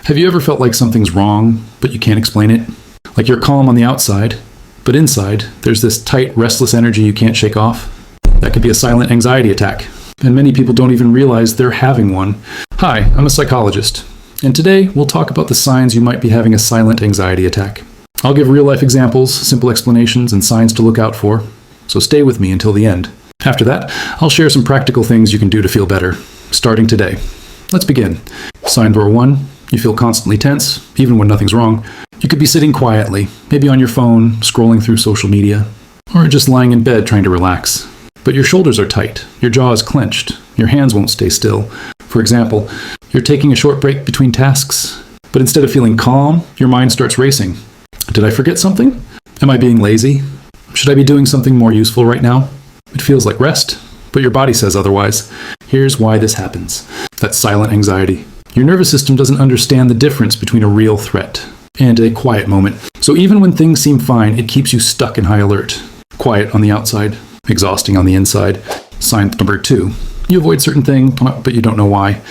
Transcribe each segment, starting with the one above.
Have you ever felt like something's wrong, but you can't explain it? Like you're calm on the outside, but inside, there's this tight, restless energy you can't shake off? That could be a silent anxiety attack, and many people don't even realize they're having one. Hi, I'm a psychologist, and today we'll talk about the signs you might be having a silent anxiety attack. I'll give real-life examples, simple explanations, and signs to look out for, so stay with me until the end. After that, I'll share some practical things you can do to feel better, starting today. Let's begin. Sign number 1, you feel constantly tense, even when nothing's wrong. You could be sitting quietly, maybe on your phone, scrolling through social media, or just lying in bed trying to relax. But your shoulders are tight, your jaw is clenched, your hands won't stay still. For example, you're taking a short break between tasks, but instead of feeling calm, your mind starts racing. Did I forget something? Am I being lazy? Should I be doing something more useful right now? It feels like rest, but your body says otherwise. Here's why this happens. That's silent anxiety. Your nervous system doesn't understand the difference between a real threat and a quiet moment. So even when things seem fine, it keeps you stuck in high alert. Quiet on the outside, exhausting on the inside. Sign number 2. You avoid certain things, but you don't know why.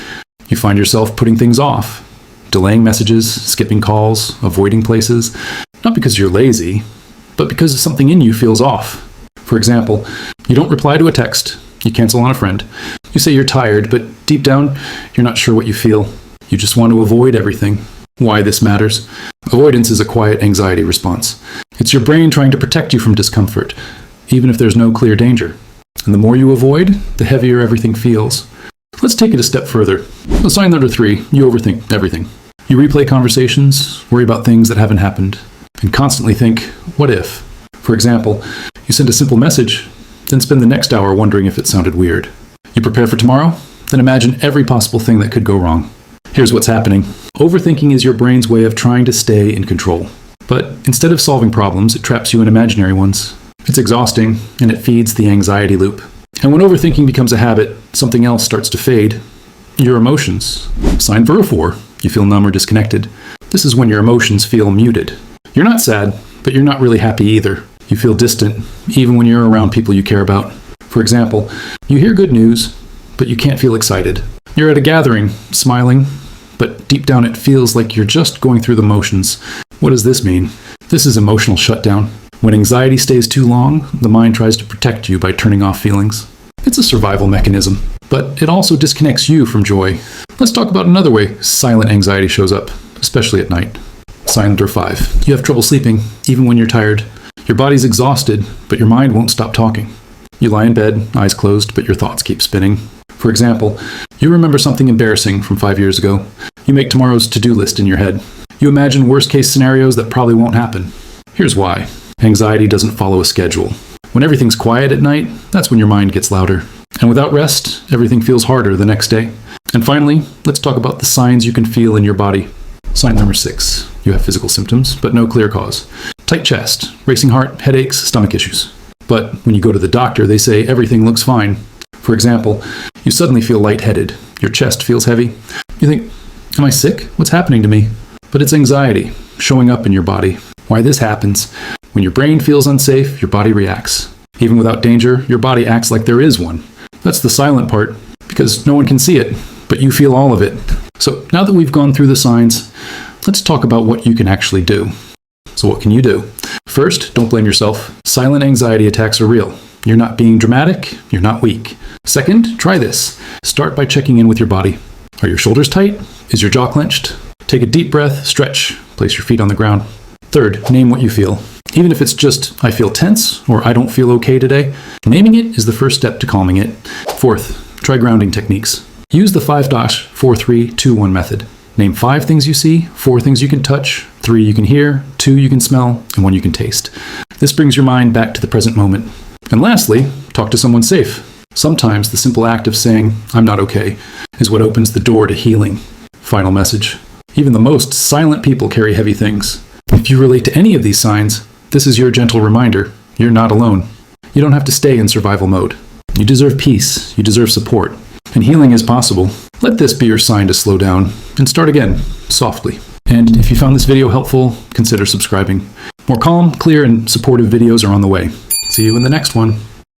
You find yourself putting things off, delaying messages, skipping calls, avoiding places. Not because you're lazy, but because something in you feels off. For example, you don't reply to a text, you cancel on a friend. You say you're tired, but deep down, you're not sure what you feel. You just want to avoid everything. Why this matters? Avoidance is a quiet anxiety response. It's your brain trying to protect you from discomfort, even if there's no clear danger. And the more you avoid, the heavier everything feels. Let's take it a step further. Sign number 3, you overthink everything. You replay conversations, worry about things that haven't happened, and constantly think, what if? For example, you send a simple message, then spend the next hour wondering if it sounded weird. You prepare for tomorrow? Then imagine every possible thing that could go wrong. Here's what's happening. Overthinking is your brain's way of trying to stay in control. But instead of solving problems, it traps you in imaginary ones. It's exhausting, and it feeds the anxiety loop. And when overthinking becomes a habit, something else starts to fade. Your emotions. Sign number 4. You feel numb or disconnected. This is when your emotions feel muted. You're not sad, but you're not really happy either. You feel distant, even when you're around people you care about. For example, you hear good news, but you can't feel excited. You're at a gathering, smiling, but deep down it feels like you're just going through the motions. What does this mean? This is emotional shutdown. When anxiety stays too long, the mind tries to protect you by turning off feelings. It's a survival mechanism, but it also disconnects you from joy. Let's talk about another way silent anxiety shows up, especially at night. Sign number 5. You have trouble sleeping, even when you're tired. Your body's exhausted, but your mind won't stop talking. You lie in bed, eyes closed, but your thoughts keep spinning. For example, you remember something embarrassing from 5 years ago. You make tomorrow's to-do list in your head. You imagine worst-case scenarios that probably won't happen. Here's why. Anxiety doesn't follow a schedule. When everything's quiet at night, that's when your mind gets louder. And without rest, everything feels harder the next day. And finally, let's talk about the signs you can feel in your body. Sign number 6. You have physical symptoms, but no clear cause. Tight chest, racing heart, headaches, stomach issues. But when you go to the doctor, they say everything looks fine. For example, you suddenly feel lightheaded. Your chest feels heavy. You think, am I sick? What's happening to me? But it's anxiety showing up in your body. Why this happens? When your brain feels unsafe, your body reacts. Even without danger, your body acts like there is one. That's the silent part, because no one can see it, but you feel all of it. So now that we've gone through the signs, let's talk about what you can actually do. So what can you do? First, don't blame yourself. Silent anxiety attacks are real. You're not being dramatic, you're not weak. Second, try this. Start by checking in with your body. Are your shoulders tight? Is your jaw clenched? Take a deep breath, stretch, place your feet on the ground. Third, name what you feel. Even if it's just, I feel tense, or I don't feel okay today, naming it is the first step to calming it. Fourth, try grounding techniques. Use the 5-4-3-2-1 method. Name 5 things you see, 4 things you can touch, 3 you can hear, 2 you can smell, and 1 you can taste. This brings your mind back to the present moment. And lastly, talk to someone safe. Sometimes the simple act of saying, I'm not okay, is what opens the door to healing. Final message. Even the most silent people carry heavy things. If you relate to any of these signs, this is your gentle reminder. You're not alone. You don't have to stay in survival mode. You deserve peace. You deserve support. And healing is possible. Let this be your sign to slow down and start again, softly. And if you found this video helpful, consider subscribing. More calm, clear, and supportive videos are on the way. See you in the next one.